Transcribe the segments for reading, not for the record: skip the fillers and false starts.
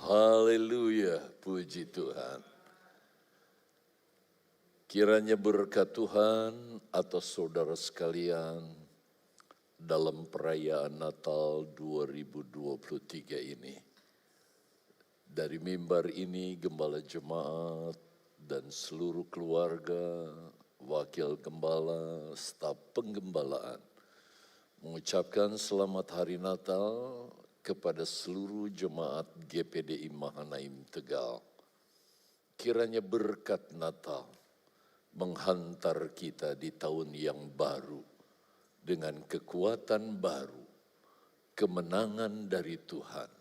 Haleluya, puji Tuhan. Kiranya berkat Tuhan atas saudara sekalian dalam perayaan Natal 2023 ini. Dari mimbar ini Gembala Jemaat dan seluruh keluarga, wakil gembala, staf penggembalaan mengucapkan selamat hari Natal kepada seluruh jemaat GPDI Mahanaim Tegal. Kiranya berkat Natal menghantar kita di tahun yang baru dengan kekuatan baru, kemenangan dari Tuhan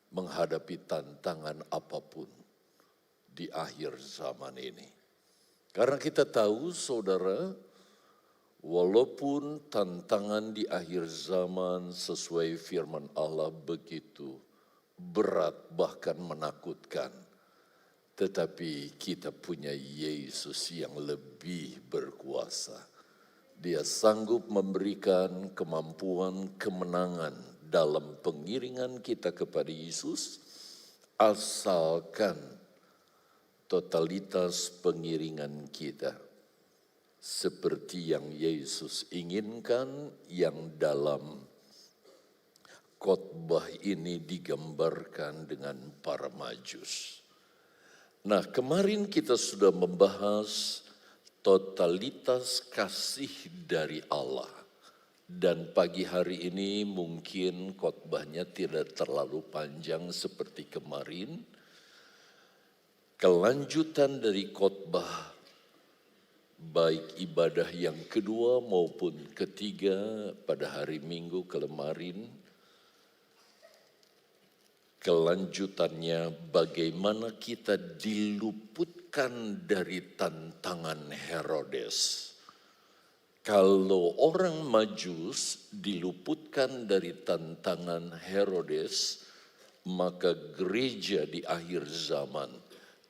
menghadapi tantangan apapun di akhir zaman ini. Karena kita tahu saudara, walaupun tantangan di akhir zaman sesuai firman Allah begitu berat bahkan menakutkan, tetapi kita punya Yesus yang lebih berkuasa. Dia sanggup memberikan kemampuan kemenangan dalam pengiringan kita kepada Yesus, asalkan totalitas pengiringan kita seperti yang Yesus inginkan, yang dalam khotbah ini digambarkan dengan para Majus. Nah, kemarin kita sudah membahas totalitas kasih dari Allah. Dan pagi hari ini mungkin khotbahnya tidak terlalu panjang seperti kemarin. Kelanjutan dari khotbah baik ibadah yang kedua maupun ketiga pada hari Minggu kemarin, kelanjutannya bagaimana kita diluputkan dari tantangan Herodes. Kalau orang Majus diluputkan dari tantangan Herodes, maka gereja di akhir zaman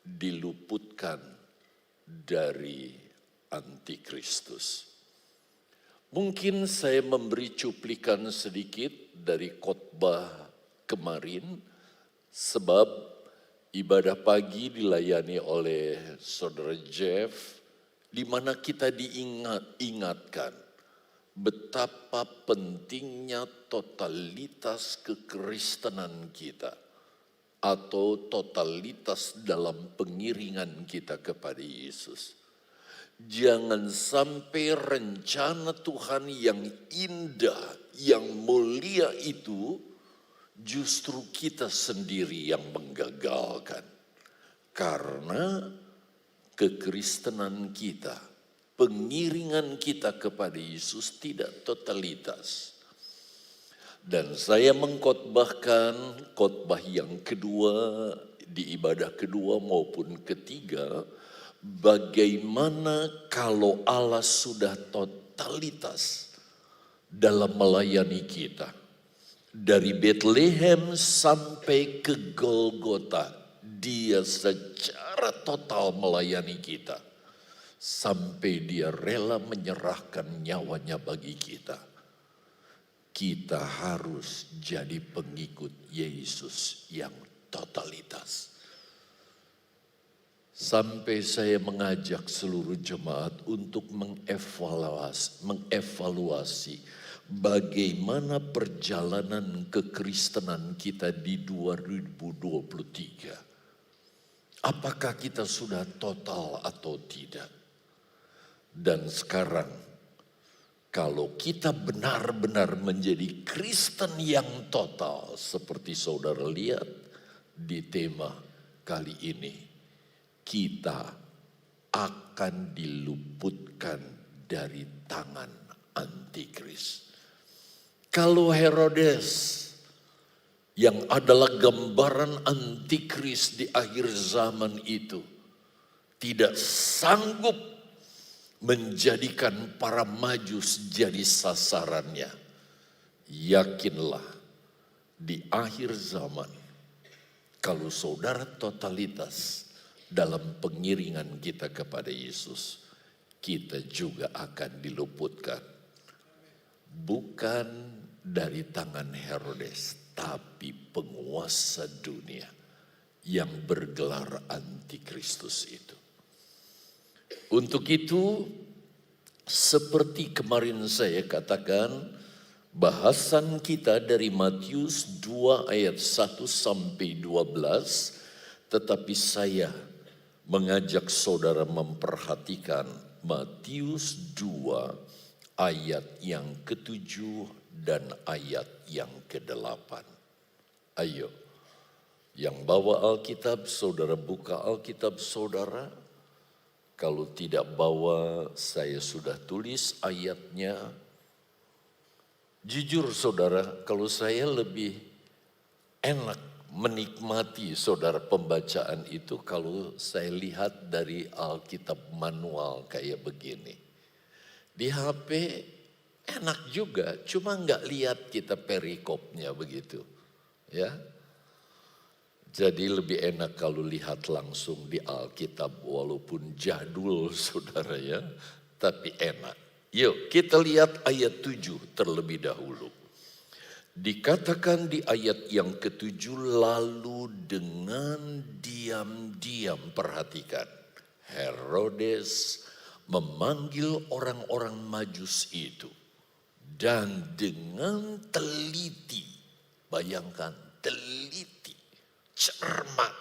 diluputkan dari Antikristus. Mungkin saya memberi cuplikan sedikit dari khotbah kemarin, sebab ibadah pagi dilayani oleh Saudara Jeff, di mana kita diingatkan betapa pentingnya totalitas kekristenan kita atau totalitas dalam pengiringan kita kepada Yesus. Jangan sampai rencana Tuhan yang indah, yang mulia itu justru kita sendiri yang menggagalkan. Karena kekristenan kita, pengiringan kita kepada Yesus tidak totalitas. Dan saya mengkhotbahkan khotbah yang kedua, di ibadah kedua maupun ketiga, bagaimana kalau Allah sudah totalitas dalam melayani kita. Dari Bethlehem sampai ke Golgota, Dia secara total melayani kita. Sampai Dia rela menyerahkan nyawanya bagi kita. Kita harus jadi pengikut Yesus yang totalitas. Sampai saya mengajak seluruh jemaat untuk mengevaluasi bagaimana perjalanan kekristenan kita di 2023. Apakah kita sudah total atau tidak? Dan sekarang, kalau kita benar-benar menjadi Kristen yang total, seperti saudara lihat di tema kali ini, kita akan diluputkan dari tangan antikris. Kalau Herodes yang adalah gambaran antikris di akhir zaman itu tidak sanggup menjadikan para Majus jadi sasarannya, yakinlah di akhir zaman kalau saudara totalitas dalam pengiringan kita kepada Yesus, kita juga akan diluputkan. Bukan dari tangan Herodes, tapi penguasa dunia. yang bergelar antikristus itu. Untuk itu, seperti kemarin saya katakan, bahasan kita dari Matius 2 ayat 1 sampai 12, tetapi saya mengajak saudara memperhatikan Matius 2 ayat yang ke-7 dan ayat yang ke-8. Ayo, yang bawa Alkitab, saudara buka Alkitab saudara. Kalau tidak bawa, saya sudah tulis ayatnya. Jujur saudara, kalau saya lebih enak menikmati saudara pembacaan itu kalau saya lihat dari Alkitab manual kayak begini. Di HP enak juga, cuma nggak lihat kita perikopnya begitu. Ya, jadi lebih enak kalau lihat langsung di Alkitab walaupun jadul saudara ya, tapi enak. Yuk kita lihat ayat 7 terlebih dahulu. Dikatakan di ayat yang ke-7, lalu dengan diam-diam, perhatikan, Herodes memanggil orang-orang Majus itu dan dengan teliti, bayangkan teliti, cermat,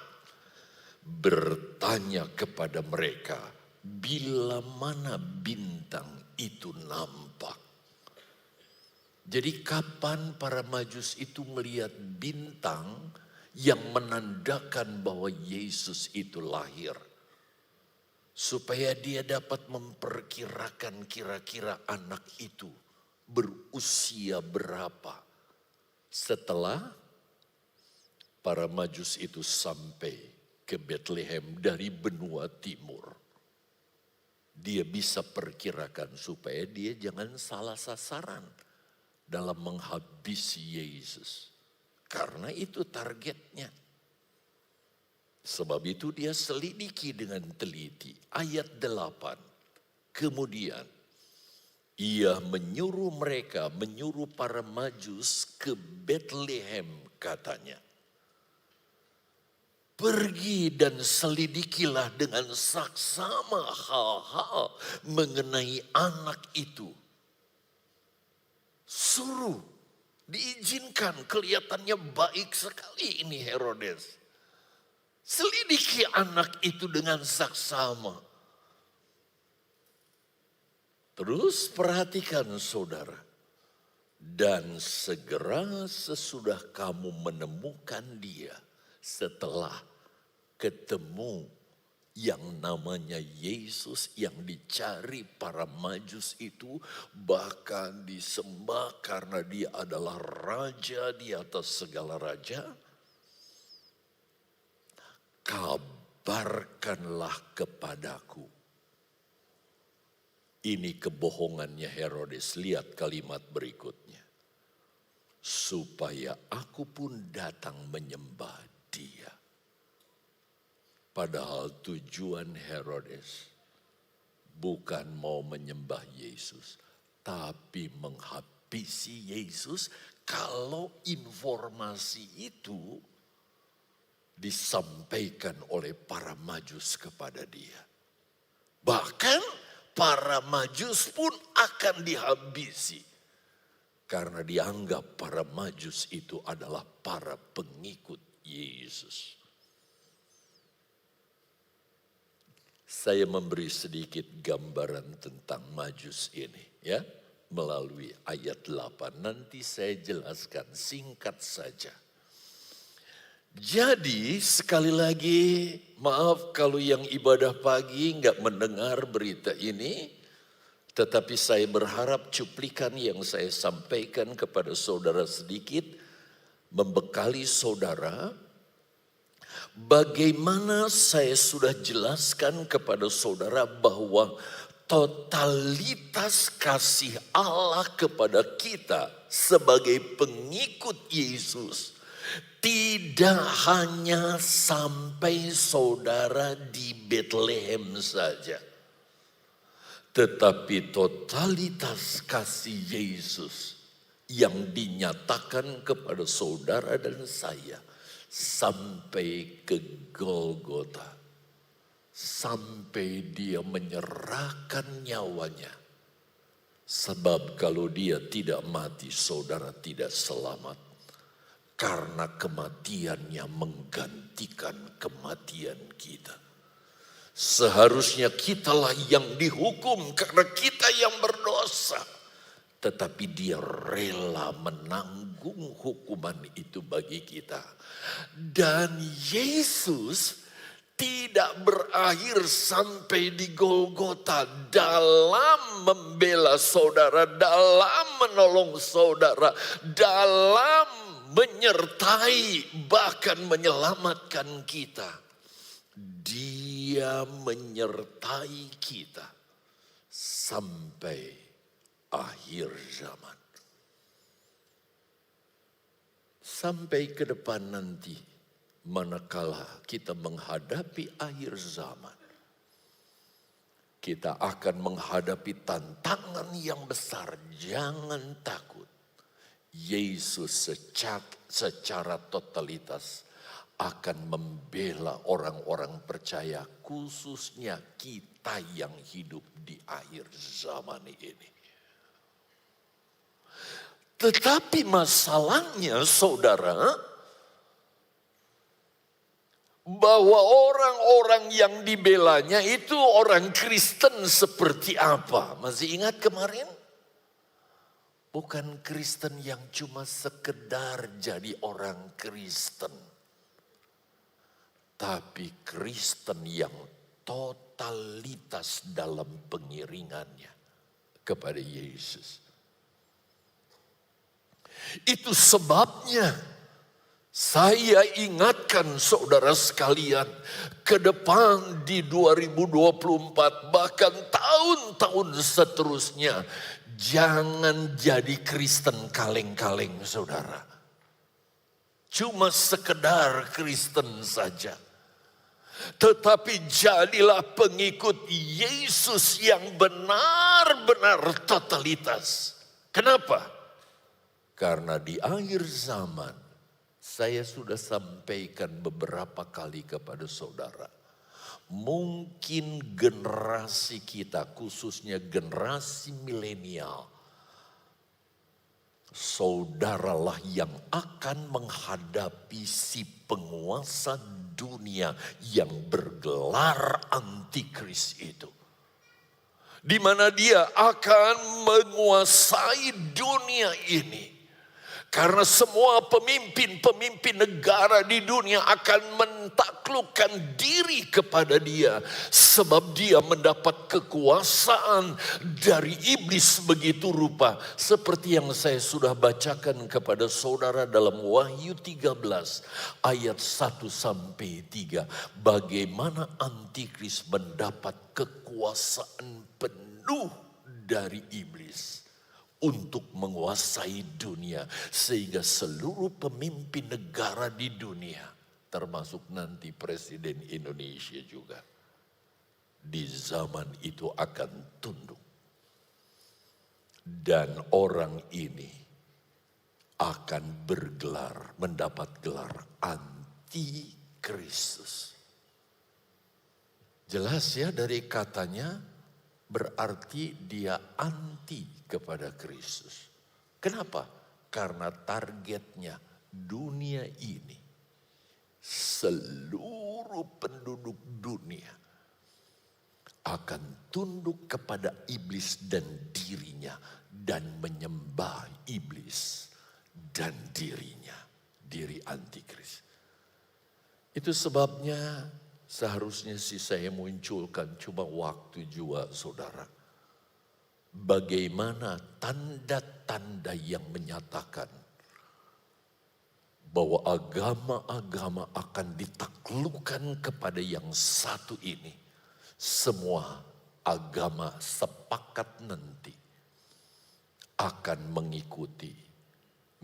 bertanya kepada mereka, bila mana bintang itu nampak. Jadi kapan para Majus itu melihat bintang yang menandakan bahwa Yesus itu lahir. Supaya dia dapat memperkirakan kira-kira anak itu berusia berapa. Setelah para Majus itu sampai ke Bethlehem dari benua timur. Dia bisa perkirakan supaya dia jangan salah sasaran dalam menghabisi Yesus. Karena itu targetnya. Sebab itu dia selidiki dengan teliti. Ayat 8. Kemudian ia menyuruh para Majus ke Bethlehem katanya. Pergi dan selidikilah dengan saksama hal-hal mengenai anak itu. Suruh, diizinkan, kelihatannya baik sekali ini Herodes. Selidiki anak itu dengan saksama. Terus perhatikan saudara. Dan segera sesudah kamu menemukan dia, setelah ketemu yang namanya Yesus yang dicari para Majus itu, bahkan disembah karena dia adalah raja di atas segala raja. Kabarkanlah kepadaku. Ini kebohongannya Herodes. Lihat kalimat berikutnya. Supaya aku pun datang menyembah dia. Padahal tujuan Herodes bukan mau menyembah Yesus, tapi menghabisi Yesus kalau informasi itu disampaikan oleh para Majus kepada dia. Bahkan para Majus pun akan dihabisi. Karena dianggap para Majus itu adalah para pengikut Yesus. Saya memberi sedikit gambaran tentang Majus ini ya, melalui ayat 8. Nanti saya jelaskan singkat saja. Jadi sekali lagi maaf kalau yang ibadah pagi nggak mendengar berita ini. Tetapi saya berharap cuplikan yang saya sampaikan kepada saudara sedikit membekali saudara. Bagaimana saya sudah jelaskan kepada saudara bahwa totalitas kasih Allah kepada kita sebagai pengikut Yesus tidak hanya sampai saudara di Bethlehem saja. Tetapi totalitas kasih Yesus yang dinyatakan kepada saudara dan saya sampai ke Golgota. Sampai dia menyerahkan nyawanya. Sebab kalau dia tidak mati, saudara tidak selamat. Karena kematiannya menggantikan kematian kita. Seharusnya kitalah yang dihukum karena kita yang berdosa. Tetapi dia rela menanggung hukuman itu bagi kita. Dan Yesus tidak berakhir sampai di Golgota dalam membela saudara, dalam menolong saudara, dalam menyertai bahkan menyelamatkan kita. Dia menyertai kita sampai akhir zaman. Sampai ke depan nanti, manakala kita menghadapi akhir zaman, kita akan menghadapi tantangan yang besar. Jangan takut. Yesus secara totalitas akan membela orang-orang percaya, khususnya kita yang hidup di akhir zaman ini. Tetapi masalahnya, saudara, bahwa orang-orang yang dibelanya itu orang Kristen seperti apa? Masih ingat kemarin? Bukan Kristen yang cuma sekedar jadi orang Kristen. Tapi Kristen yang totalitas dalam pengiringannya kepada Yesus. Itu sebabnya saya ingatkan saudara sekalian, ke depan di 2024 bahkan tahun-tahun seterusnya, jangan jadi Kristen kaleng-kaleng saudara. Cuma sekedar Kristen saja. Tetapi jadilah pengikut Yesus yang benar-benar totalitas. Kenapa? Karena di akhir zaman, saya sudah sampaikan beberapa kali kepada saudara. Mungkin generasi kita, khususnya generasi milenial, saudaralah yang akan menghadapi si penguasa dunia yang bergelar antikris itu. Di mana dia akan menguasai dunia ini. Karena semua pemimpin-pemimpin negara di dunia akan mentaklukkan diri kepada dia. Sebab dia mendapat kekuasaan dari iblis begitu rupa. Seperti yang saya sudah bacakan kepada saudara dalam Wahyu 13 ayat 1-3. Bagaimana antikris mendapat kekuasaan penuh dari iblis untuk menguasai dunia, sehingga seluruh pemimpin negara di dunia, termasuk nanti Presiden Indonesia juga, di zaman itu akan tunduk. Dan orang ini akan bergelar, mendapat gelar antikristus. Jelas ya dari katanya, berarti dia anti kepada Kristus. Kenapa? Karena targetnya dunia ini, seluruh penduduk dunia akan tunduk kepada iblis dan dirinya dan menyembah iblis dan dirinya, diri antikris. Itu sebabnya seharusnya sih saya munculkan, cuma waktu juga saudara. Bagaimana tanda-tanda yang menyatakan bahwa agama-agama akan ditaklukkan kepada yang satu ini. Semua agama sepakat nanti akan mengikuti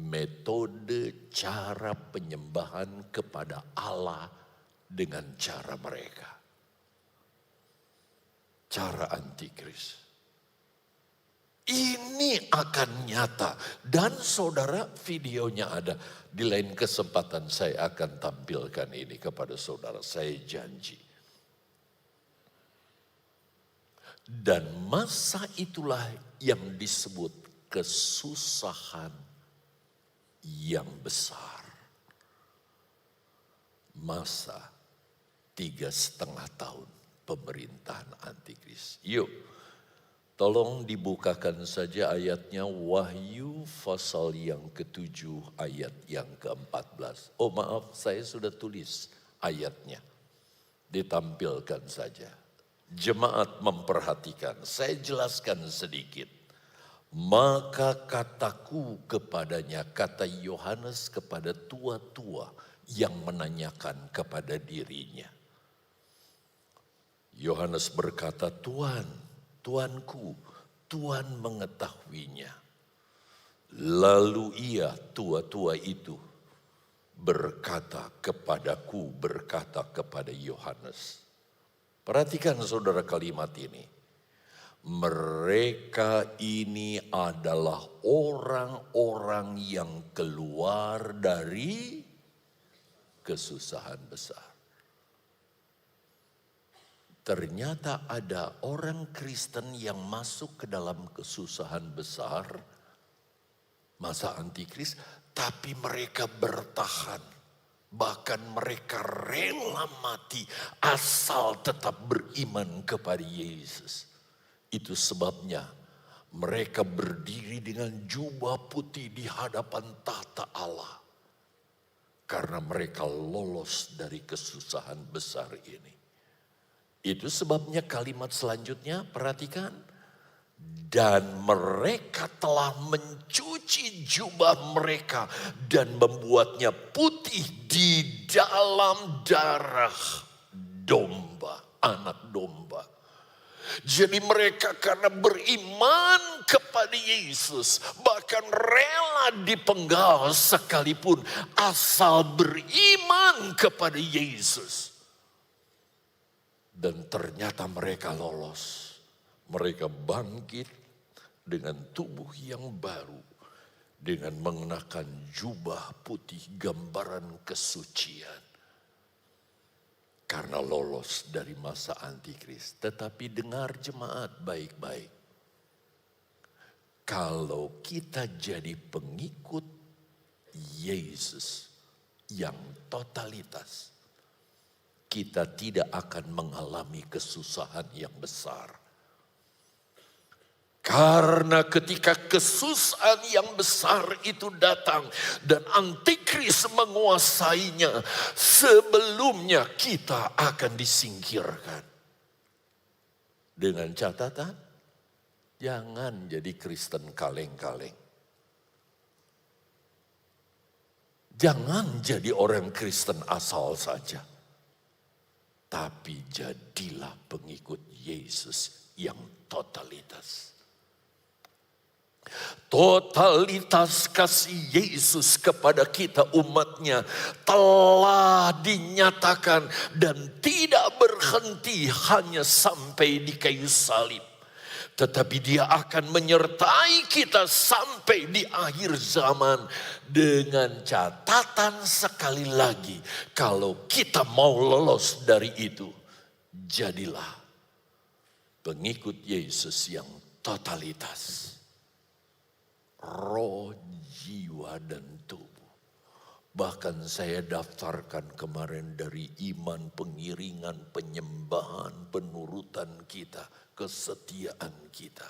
metode cara penyembahan kepada Allah dengan cara mereka. Cara antikris. Ini akan nyata. Dan saudara, videonya ada. Di lain kesempatan saya akan tampilkan ini kepada saudara. Saya janji. Dan masa itulah yang disebut kesusahan yang besar. Masa 3,5 tahun pemerintahan antikris. Yuk, tolong dibukakan saja ayatnya, Wahyu pasal yang ke-7 ayat yang ke-14. Oh maaf, saya sudah tulis ayatnya. Ditampilkan saja. Jemaat memperhatikan, saya jelaskan sedikit. Maka kataku kepadanya, kata Yohanes kepada tua-tua yang menanyakan kepada dirinya. Yohanes berkata, Tuhan, Tuanku, Tuhan mengetahuinya. Lalu ia, tua-tua itu, berkata kepada Yohanes. Perhatikan saudara kalimat ini. Mereka ini adalah orang-orang yang keluar dari kesusahan besar. Ternyata ada orang Kristen yang masuk ke dalam kesusahan besar, masa antikris, tapi mereka bertahan. Bahkan mereka rela mati asal tetap beriman kepada Yesus. Itu sebabnya mereka berdiri dengan jubah putih di hadapan tahta Allah. Karena mereka lolos dari kesusahan besar ini. Itu sebabnya kalimat selanjutnya, perhatikan. Dan mereka telah mencuci jubah mereka dan membuatnya putih di dalam darah domba, anak domba. Jadi mereka karena beriman kepada Yesus, bahkan rela dipenggal sekalipun asal beriman kepada Yesus. Dan ternyata mereka lolos. Mereka bangkit dengan tubuh yang baru. Dengan mengenakan jubah putih gambaran kesucian. Karena lolos dari masa antikris. Tetapi dengar jemaat baik-baik. Kalau kita jadi pengikut Yesus yang totalitas. Kita tidak akan mengalami kesusahan yang besar. Karena ketika kesusahan yang besar itu datang dan antikris menguasainya, sebelumnya kita akan disingkirkan. Dengan catatan, jangan jadi Kristen kaleng-kaleng. Jangan jadi orang Kristen asal saja. Tapi jadilah pengikut Yesus yang totalitas. Totalitas kasih Yesus kepada kita umatnya telah dinyatakan dan tidak berhenti hanya sampai di kayu salib. Tetapi dia akan menyertai kita sampai di akhir zaman dengan catatan sekali lagi. Kalau kita mau lolos dari itu, jadilah pengikut Yesus yang totalitas. Roh, jiwa, dan tubuh. Bahkan saya daftarkan kemarin dari iman, pengiringan, penyembahan, penurutan kita, kesetiaan kita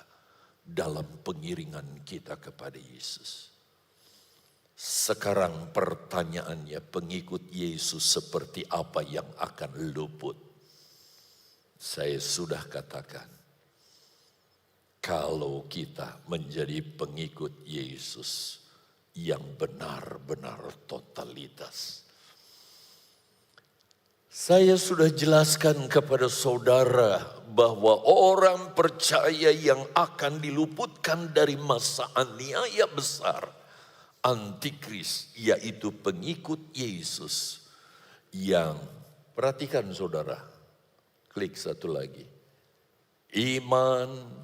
dalam pengiringan kita kepada Yesus. Sekarang pertanyaannya, pengikut Yesus seperti apa yang akan luput? Saya sudah katakan. Kalau kita menjadi pengikut Yesus yang benar-benar totalitas. Saya sudah jelaskan kepada saudara bahwa orang percaya yang akan diluputkan dari masa aniaya besar antikris, yaitu pengikut Yesus yang, perhatikan saudara, klik satu lagi, iman,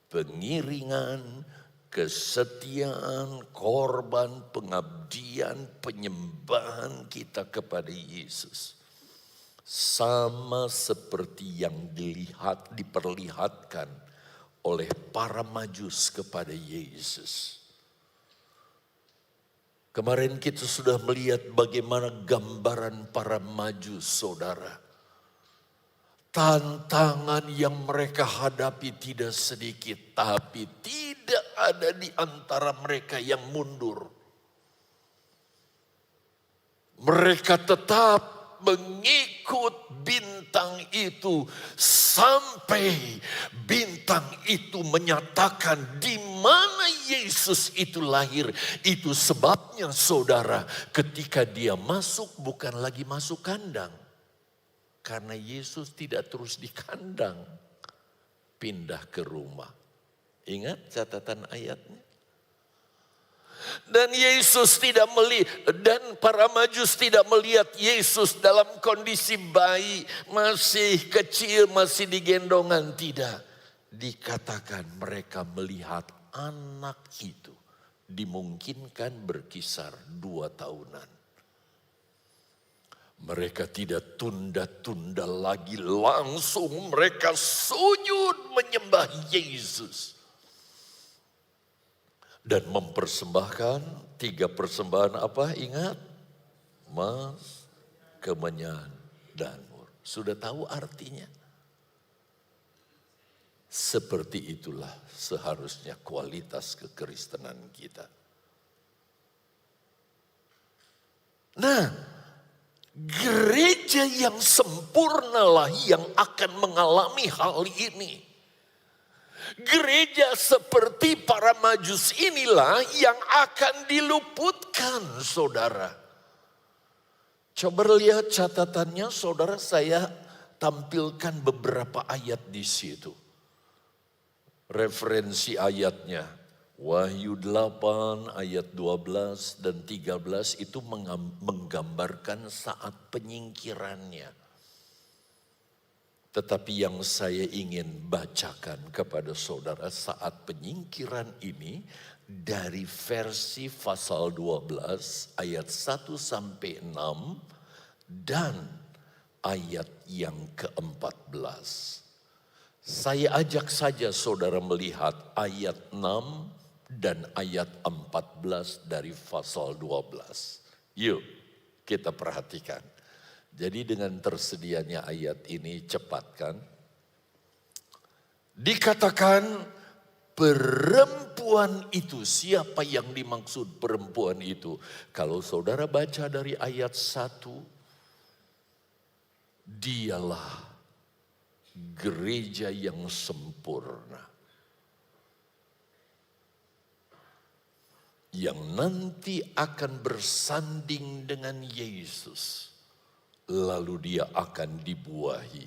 pengiringan, kesetiaan, korban, pengabdian, penyembahan kita kepada Yesus. Sama seperti yang diperlihatkan oleh para majus kepada Yesus. Kemarin kita sudah melihat bagaimana gambaran para majus, saudara. Tantangan yang mereka hadapi tidak sedikit, tapi tidak ada di antara mereka yang mundur. Mereka tetap mengikut bintang itu sampai bintang itu menyatakan di mana Yesus itu lahir. Itu sebabnya saudara, ketika dia masuk bukan lagi masuk kandang. Karena Yesus tidak terus di kandang, pindah ke rumah. Ingat catatan ayatnya? Dan Yesus tidak melihat, dan para majus tidak melihat Yesus dalam kondisi bayi, masih kecil, masih digendongan. Tidak. Dikatakan mereka melihat anak itu dimungkinkan berkisar 2 tahunan. Mereka tidak tunda-tunda lagi, langsung mereka sujud menyembah Yesus. Dan mempersembahkan 3 persembahan apa? Ingat? Emas, kemenyan, dan mur. Sudah tahu artinya? Seperti itulah seharusnya kualitas kekristenan kita. Nah, gereja yang sempurnalah yang akan mengalami hal ini. Gereja seperti para majus inilah yang akan diluputkan, saudara. Coba lihat catatannya, saudara, saya tampilkan beberapa ayat di situ. Referensi ayatnya, Wahyu 8 ayat 12 dan 13 itu menggambarkan saat penyingkirannya. Tetapi yang saya ingin bacakan kepada saudara saat penyingkiran ini dari versi pasal 12 ayat 1 sampai 6 dan ayat yang ke-14. Saya ajak saja saudara melihat ayat 6 dan ayat 14 dari pasal 12. Yuk kita perhatikan. Jadi dengan tersedianya ayat ini cepatkan. Dikatakan perempuan itu, siapa yang dimaksud perempuan itu? Kalau saudara baca dari ayat 1, dialah gereja yang sempurna. Yang nanti akan bersanding dengan Yesus. Lalu dia akan dibuahi.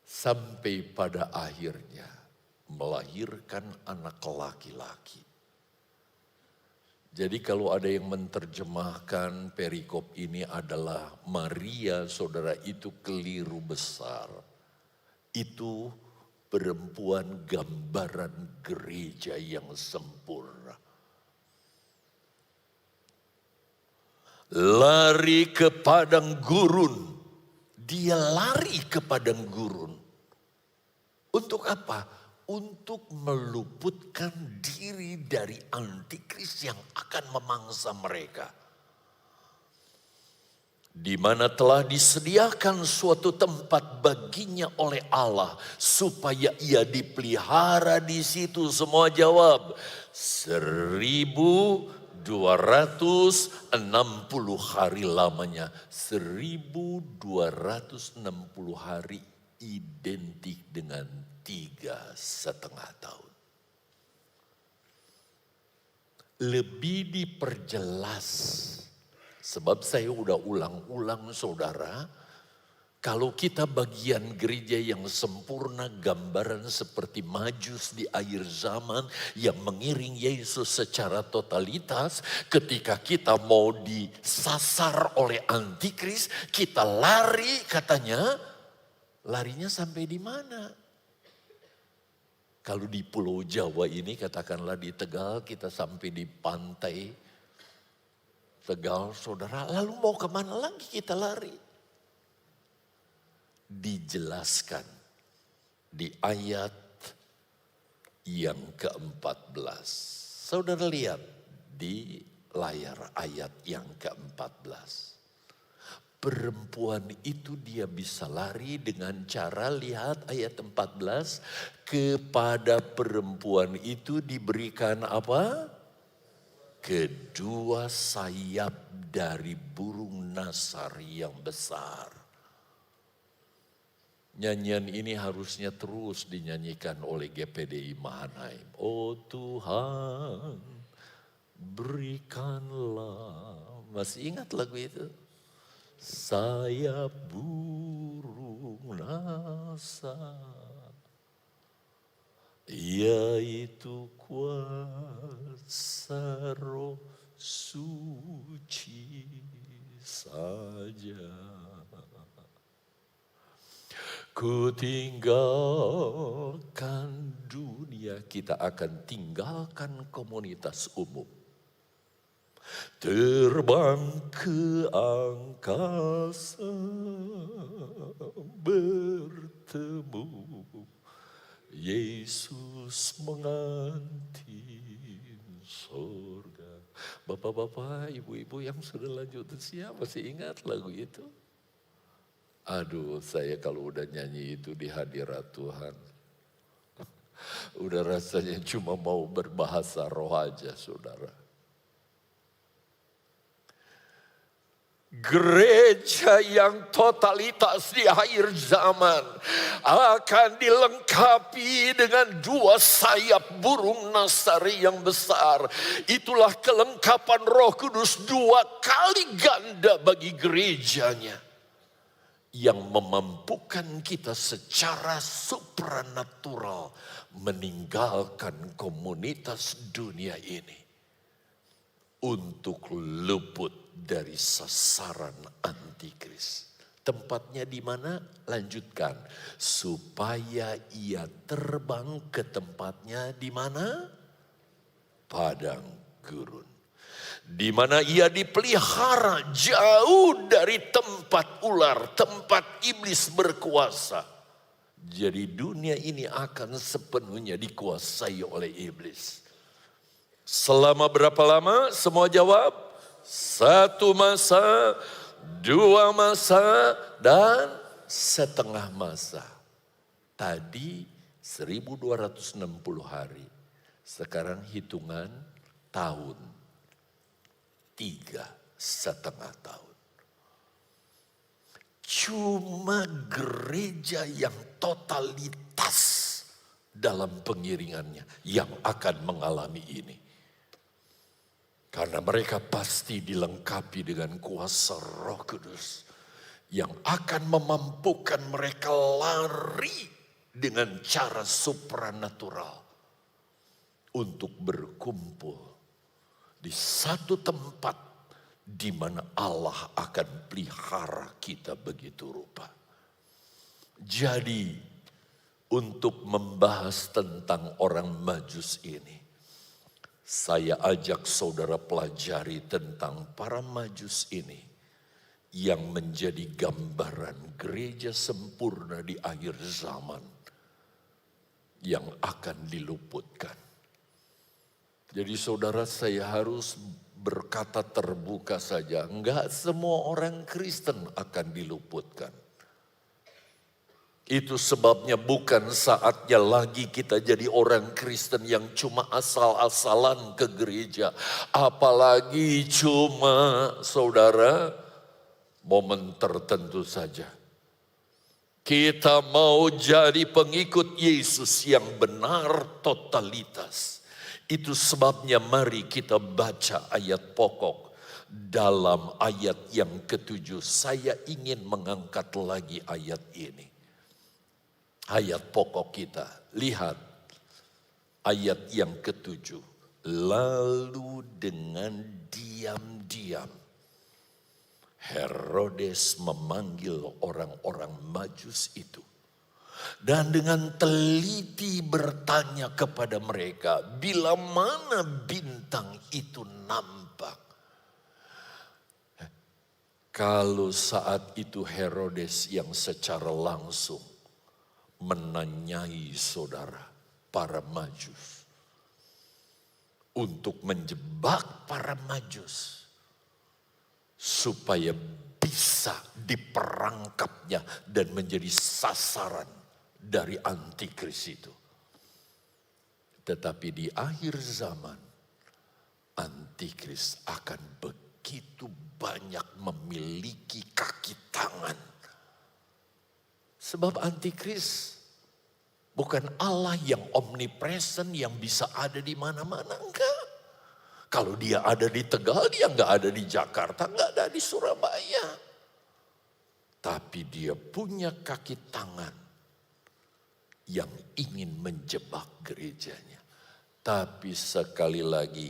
Sampai pada akhirnya melahirkan anak laki-laki. Jadi kalau ada yang menerjemahkan perikop ini adalah Maria, saudara, itu keliru besar. Itu perempuan gambaran gereja yang sempurna. Lari ke padang gurun. Dia lari ke padang gurun. Untuk apa? Untuk meluputkan diri dari antikris yang akan memangsa mereka. Di mana telah disediakan suatu tempat baginya oleh Allah. Supaya ia dipelihara di situ. Semua jawab. 1260 hari lamanya. 1260 hari identik dengan 3,5 tahun. Lebih diperjelas. Sebab saya udah ulang-ulang saudara. Kalau kita bagian gereja yang sempurna, gambaran seperti majus di akhir zaman yang mengiring Yesus secara totalitas. Ketika kita mau disasar oleh antikris, kita lari katanya. larinya sampai di mana? Kalau di Pulau Jawa ini katakanlah di Tegal kita sampai di pantai Tegal saudara, lalu mau kemana lagi kita lari? Dijelaskan di ayat yang ke-14. Saudara lihat di layar ayat yang ke-14. Perempuan itu dia bisa lari dengan cara, lihat ayat 14. Kepada perempuan itu diberikan apa? Kedua sayap dari burung nasar yang besar. Nyanyian ini harusnya terus dinyanyikan oleh GPDI Mahanaim. Oh Tuhan, berikanlah. Masih ingat lagu itu? Sayap burung nasar, yaitu kuasa Roh Suci saja. Ku tinggalkan dunia, kita akan tinggalkan komunitas umum. Terbang ke angkasa, bertemu Yesus mengantin surga. Bapak-bapak, ibu-ibu yang sudah lanjut usia masih ingat lagu itu? Aduh, saya kalau udah nyanyi itu di hadirat Tuhan, udah rasanya cuma mau berbahasa roh aja, saudara. Gereja yang totalitas di akhir zaman akan dilengkapi dengan dua sayap burung nasari yang besar. Itulah kelengkapan Roh Kudus, dua kali ganda bagi gerejanya, yang memampukan kita secara supranatural meninggalkan komunitas dunia ini untuk luput dari sasaran antikris. Tempatnya di mana? Lanjutkan. Supaya ia terbang ke tempatnya di mana? Padang gurun. Di mana ia dipelihara jauh dari tempat ular, tempat iblis berkuasa. Jadi dunia ini akan sepenuhnya dikuasai oleh iblis. Selama berapa lama? Semua jawab. 1 masa, 2 masa, dan setengah masa. Tadi 1260 hari. Sekarang hitungan tahun. 3,5 tahun. Cuma gereja yang totalitas dalam pengiringannya yang akan mengalami ini. Karena mereka pasti dilengkapi dengan kuasa Roh Kudus yang akan memampukan mereka lari dengan cara supranatural untuk berkumpul di satu tempat di mana Allah akan pelihara kita begitu rupa. Jadi untuk membahas tentang orang Majus ini, saya ajak saudara pelajari tentang para Majus ini yang menjadi gambaran gereja sempurna di akhir zaman yang akan diluputkan. Jadi saudara, saya harus berkata terbuka saja, enggak semua orang Kristen akan diluputkan. Itu sebabnya bukan saatnya lagi kita jadi orang Kristen yang cuma asal-asalan ke gereja. Apalagi cuma saudara momen tertentu saja. Kita mau jadi pengikut Yesus yang benar totalitas. Itu sebabnya mari kita baca ayat pokok. Dalam ayat yang ke-7 saya ingin mengangkat lagi ayat ini. Ayat pokok kita, lihat ayat yang ke-7. Lalu dengan diam-diam Herodes memanggil orang-orang Majus itu Dan dengan teliti bertanya kepada mereka, bila mana bintang itu nampak. Kalau saat itu Herodes yang secara langsung menanyai saudara, para Majus, untuk menjebak para Majus supaya bisa diperangkapnya dan menjadi sasaran dari antikris itu. Tetapi di akhir zaman, antikris akan begitu banyak memiliki kaki tangan. Sebab antikris bukan Allah yang omnipresent yang bisa ada di mana-mana, enggak. Kalau dia ada di Tegal, dia enggak ada di Jakarta, enggak ada di Surabaya. Tapi dia punya kaki tangan yang ingin menjebak gerejanya. Tapi sekali lagi,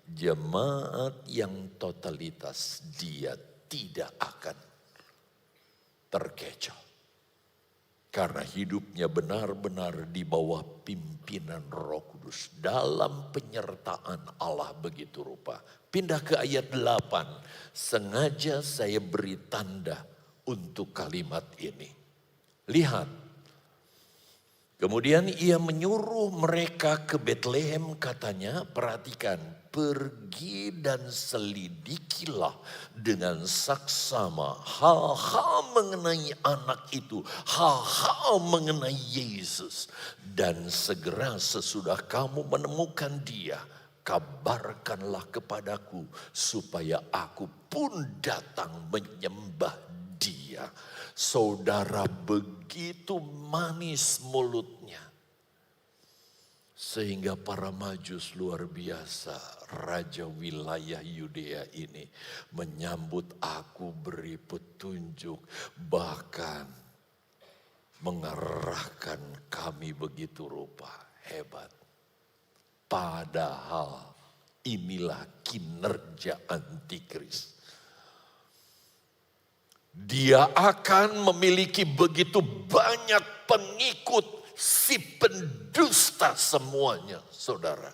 jemaat yang totalitas dia tidak akan terkecoh. Karena hidupnya benar-benar di bawah pimpinan Roh Kudus. Dalam penyertaan Allah begitu rupa. Pindah ke ayat 8. Sengaja saya beri tanda untuk kalimat ini. Lihat. Kemudian ia menyuruh mereka ke Betlehem, katanya, perhatikan, pergi dan selidikilah dengan saksama hal-hal mengenai anak itu, hal-hal mengenai Yesus. Dan segera sesudah kamu menemukan dia, kabarkanlah kepadaku supaya aku pun datang menyembah dia. Saudara, begitu manis mulutnya. Sehingga para Majus luar biasa, raja wilayah Yudea ini menyambut aku, beri petunjuk, bahkan mengerahkan kami begitu rupa. Hebat. Padahal inilah kinerja antikris. Dia akan memiliki begitu banyak pengikut, si pendusta semuanya, saudara.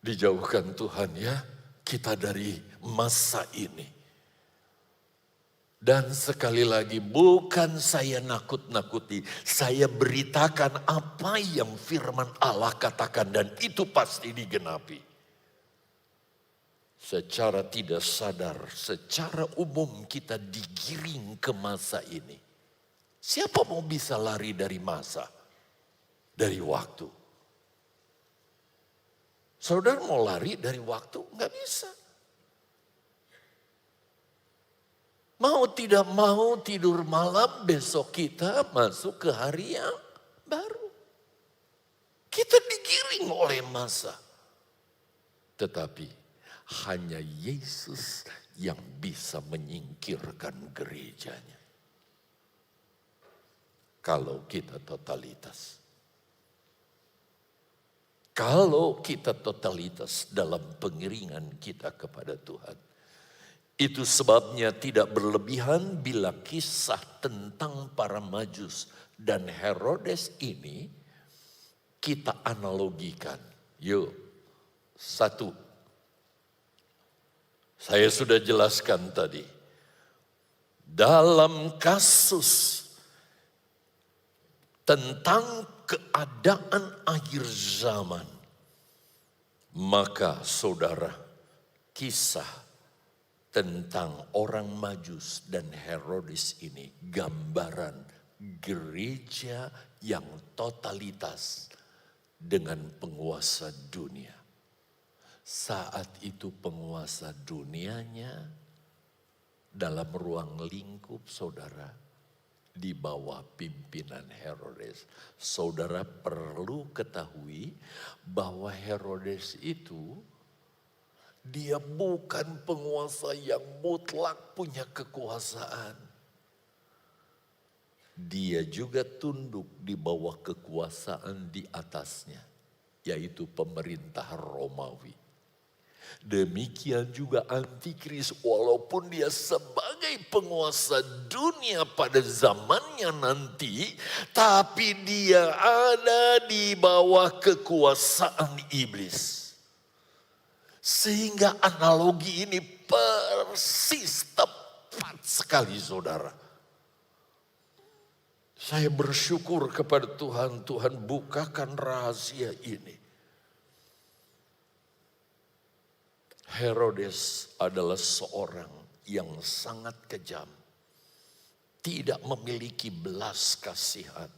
Dijauhkan Tuhan ya, kita dari masa ini. Dan sekali lagi, bukan saya nakut-nakuti, saya beritakan apa yang firman Allah katakan dan itu pasti digenapi. Secara tidak sadar, secara umum kita digiring ke masa ini. Siapa mau bisa lari dari masa? Dari waktu. Saudara mau lari dari waktu? Enggak bisa. Mau tidak mau tidur malam, besok kita masuk ke hari yang baru. Kita digiring oleh masa. Tetapi hanya Yesus yang bisa menyingkirkan gerejanya. Kalau kita totalitas. Kalau kita totalitas dalam pengiringan kita kepada Tuhan. Itu sebabnya tidak berlebihan bila kisah tentang para Majus dan Herodes ini kita analogikan. Yuk, satu. Saya sudah jelaskan tadi. Dalam kasus tentang keadaan akhir zaman. Maka saudara, kisah tentang orang Majus dan Herodes ini gambaran gereja yang totalitas dengan penguasa dunia. Saat itu penguasa dunianya dalam ruang lingkup saudara di bawah pimpinan Herodes. Saudara perlu ketahui bahwa Herodes itu dia bukan penguasa yang mutlak punya kekuasaan. Dia juga tunduk di bawah kekuasaan di atasnya, yaitu pemerintah Romawi. Demikian juga antikris, walaupun dia sebagai penguasa dunia pada zamannya nanti, tapi dia ada di bawah kekuasaan iblis. Sehingga analogi ini persis tepat sekali, saudara. Saya bersyukur kepada Tuhan, Tuhan bukakan rahasia ini. Herodes adalah seorang yang sangat kejam. Tidak memiliki belas kasihan.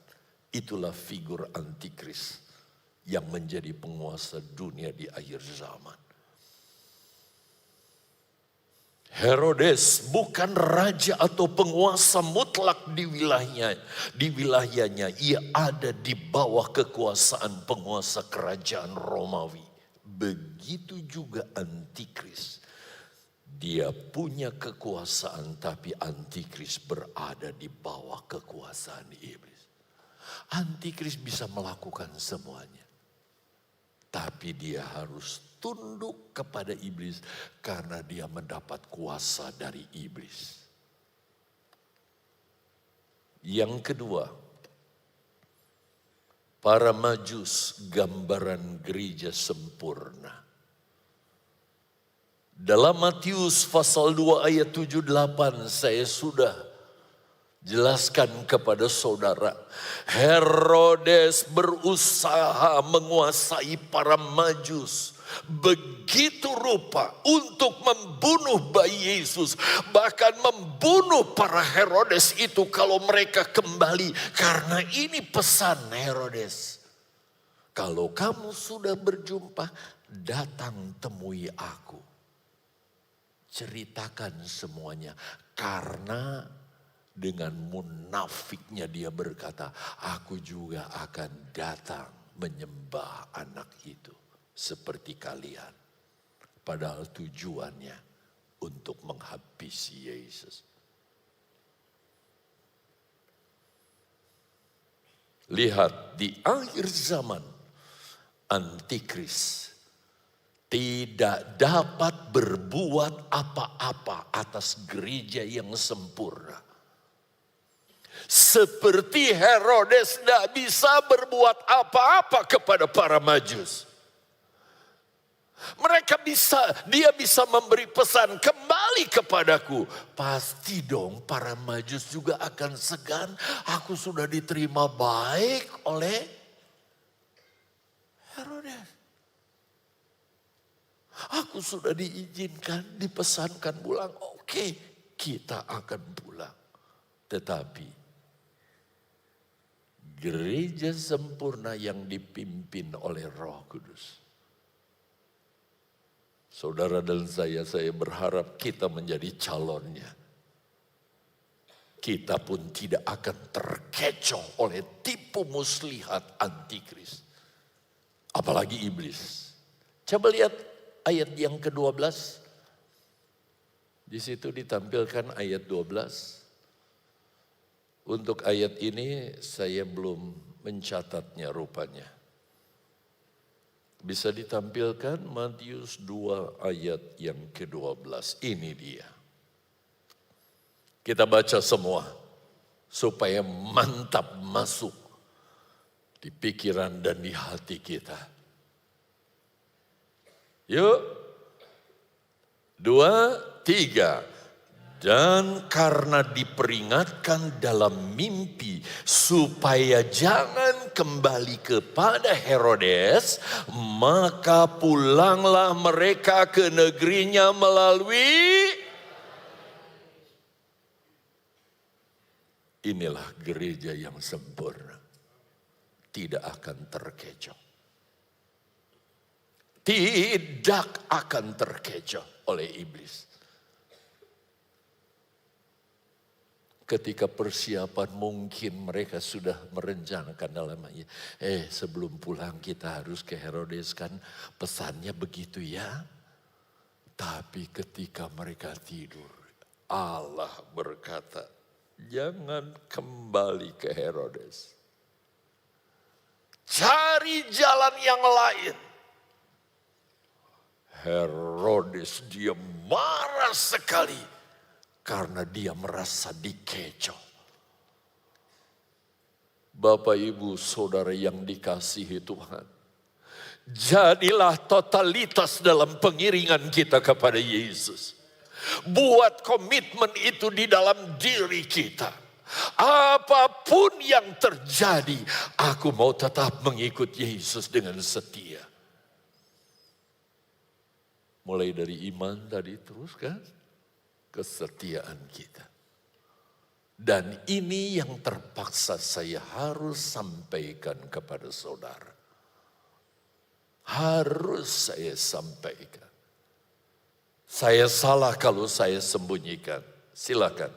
Itulah figur antikris yang menjadi penguasa dunia di akhir zaman. Herodes bukan raja atau penguasa mutlak di wilayahnya. Ia ada di bawah kekuasaan penguasa kerajaan Romawi. Begitu juga antikris. Dia punya kekuasaan, tapi antikris berada di bawah kekuasaan iblis. Antikris bisa melakukan semuanya. Tapi dia harus tunduk kepada iblis karena dia mendapat kuasa dari iblis. Yang kedua, para Majus gambaran gereja sempurna. Dalam Matius pasal 2 ayat 7-8 saya sudah jelaskan kepada saudara. Herodes berusaha menguasai para Majus begitu rupa untuk membunuh bayi Yesus. Bahkan membunuh para Herodes itu kalau mereka kembali. Karena ini pesan Herodes. Kalau kamu sudah berjumpa, datang temui aku. Ceritakan semuanya. Karena dengan munafiknya dia berkata, aku juga akan datang menyembah anak itu. Seperti kalian. Padahal tujuannya untuk menghabisi Yesus. Lihat di akhir zaman, antikris tidak dapat berbuat apa-apa atas gereja yang sempurna. Seperti Herodes tidak bisa berbuat apa-apa kepada para Majus. Dia bisa memberi pesan, kembali kepadaku. Pasti dong para Majus juga akan segan. Aku sudah diterima baik oleh Herodes. Aku sudah diizinkan, dipesankan pulang. Oke, kita akan pulang. Tetapi gereja sempurna yang dipimpin oleh Roh Kudus. Saudara dan saya berharap kita menjadi calonnya. Kita pun tidak akan terkecoh oleh tipu muslihat antikris. Apalagi iblis. Coba lihat ayat yang ke-12. Di situ ditampilkan ayat 12. Untuk ayat ini saya belum mencatatnya rupanya. Bisa ditampilkan Matius 2 ayat yang ke-12. Ini dia. Kita baca semua supaya mantap masuk di pikiran dan di hati kita. Yuk. 2, 3. Dan karena diperingatkan dalam mimpi supaya jangan kembali kepada Herodes, maka pulanglah mereka ke negerinya melalui. Inilah gereja yang sempurna. Tidak akan terkecoh. Tidak akan terkecoh oleh iblis. Ketika persiapan mungkin mereka sudah merencanakan dalamnya. Sebelum pulang kita harus ke Herodes kan pesannya begitu ya. Tapi ketika mereka tidur Allah berkata jangan kembali ke Herodes. Cari jalan yang lain. Herodes dia marah sekali karena dia merasa dikecoh. Bapak, Ibu, Saudara yang dikasihi Tuhan, jadilah totalitas dalam pengiringan kita kepada Yesus. Buat komitmen itu di dalam diri kita. Apapun yang terjadi, aku mau tetap mengikut Yesus dengan setia. Mulai dari iman tadi terus kan, kesetiaan kita. Dan ini yang terpaksa saya harus sampaikan kepada saudara. Harus saya sampaikan. Saya salah kalau saya sembunyikan. Silakan.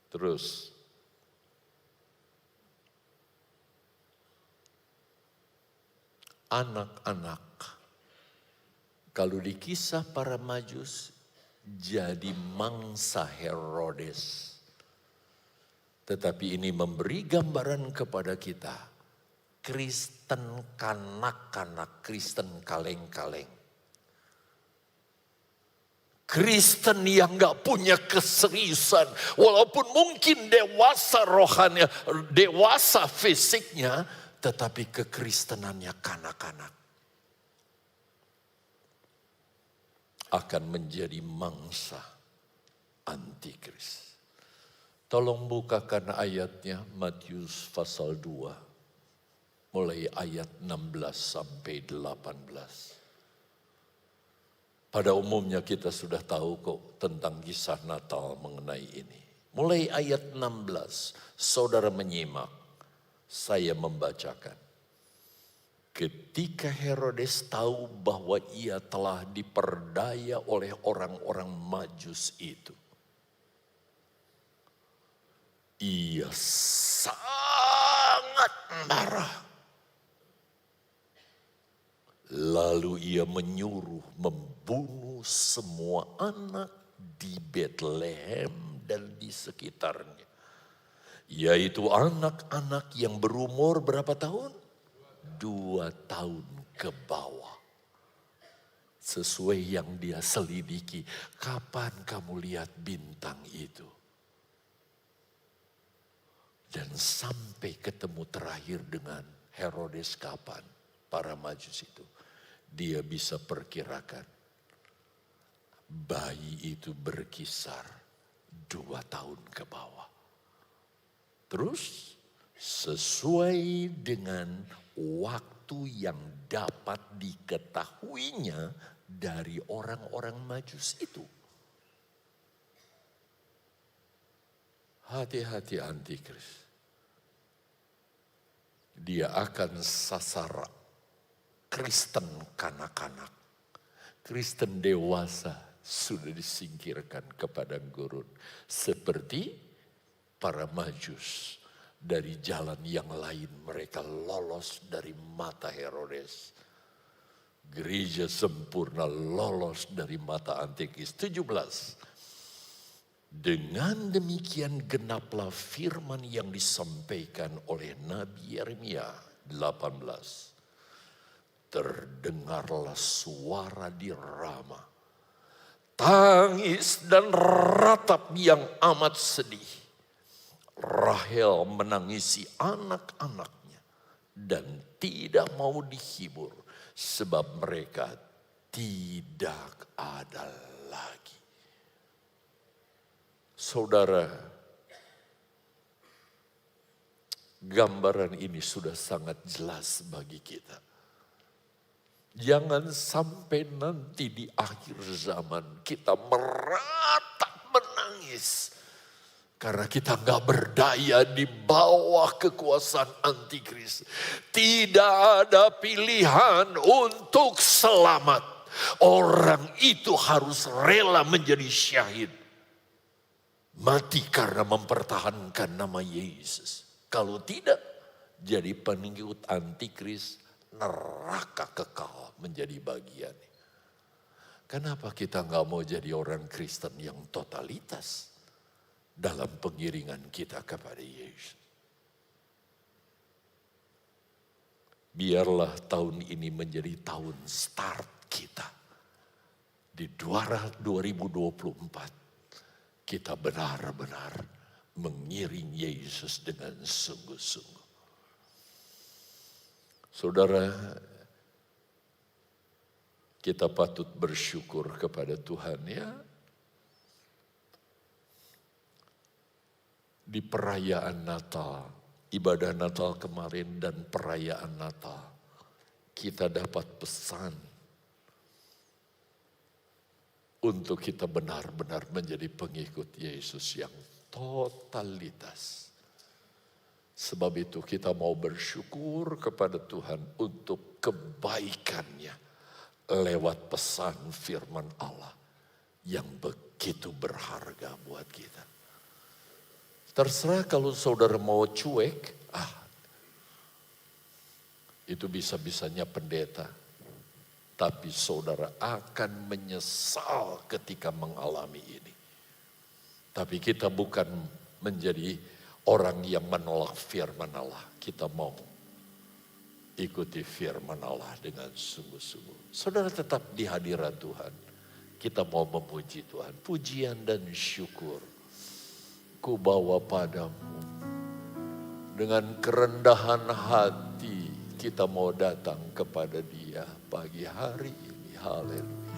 Terus. Anak-anak. Kalau di kisah para Majus, jadi mangsa Herodes. Tetapi ini memberi gambaran kepada kita. Kristen kanak-kanak, Kristen kaleng-kaleng. Kristen yang gak punya keseriusan. Walaupun mungkin dewasa rohani, dewasa fisiknya. Tetapi kekristenannya kanak-kanak. Akan menjadi mangsa antikris. Tolong bukakan ayatnya Matius pasal 2. Mulai ayat 16 sampai 18. Pada umumnya kita sudah tahu kok tentang kisah Natal mengenai ini. Mulai ayat 16, saudara menyimak, saya membacakan. Ketika Herodes tahu bahwa ia telah diperdaya oleh orang-orang Majus itu, ia sangat marah. Lalu ia menyuruh membunuh semua anak di Bethlehem dan di sekitarnya. Yaitu anak-anak yang berumur berapa tahun? 2 tahun ke bawah. Sesuai yang dia selidiki. Kapan kamu lihat bintang itu? Dan sampai ketemu terakhir dengan Herodes kapan? Para Majus itu. Dia bisa perkirakan. Bayi itu berkisar 2 tahun ke bawah. Terus sesuai dengan waktu yang dapat diketahuinya dari orang-orang Majus itu. Hati-hati antikris. Dia akan sasar Kristen kanak-kanak. Kristen dewasa sudah disingkirkan ke padang gurun. Seperti para Majus. Dari jalan yang lain mereka lolos dari mata Herodes. Gereja sempurna lolos dari mata antikris. 17. Dengan demikian genaplah firman yang disampaikan oleh Nabi Yeremia. 18. Terdengarlah suara di Rama. Tangis dan ratap yang amat sedih. Rahel menangisi anak-anaknya dan tidak mau dihibur sebab mereka tidak ada lagi. Saudara, gambaran ini sudah sangat jelas bagi kita. Jangan sampai nanti di akhir zaman kita meratap menangis. Karena kita gak berdaya di bawah kekuasaan antikris. Tidak ada pilihan untuk selamat. Orang itu harus rela menjadi syahid. Mati karena mempertahankan nama Yesus. Kalau tidak, jadi pengikut antikris, neraka kekal menjadi bagiannya. Kenapa kita gak mau jadi orang Kristen yang totalitas? Dalam pengiringan kita kepada Yesus. Biarlah tahun ini menjadi tahun start kita. Di 2024 kita benar-benar mengiring Yesus dengan sungguh-sungguh. Saudara, kita patut bersyukur kepada Tuhan ya. Di perayaan Natal, ibadah Natal kemarin dan perayaan Natal, kita dapat pesan untuk kita benar-benar menjadi pengikut Yesus yang totalitas. Sebab itu kita mau bersyukur kepada Tuhan untuk kebaikannya lewat pesan firman Allah yang begitu berharga buat kita. Terserah kalau saudara mau cuek, itu bisa-bisanya pendeta. Tapi saudara akan menyesal ketika mengalami ini. Tapi kita bukan menjadi orang yang menolak firman Allah. Kita mau ikuti firman Allah dengan sungguh-sungguh. Saudara tetap di hadirat Tuhan. Kita mau memuji Tuhan. Pujian dan syukur ku bawa padamu. Dengan kerendahan hati kita mau datang kepada Dia pagi hari ini. Haleluya.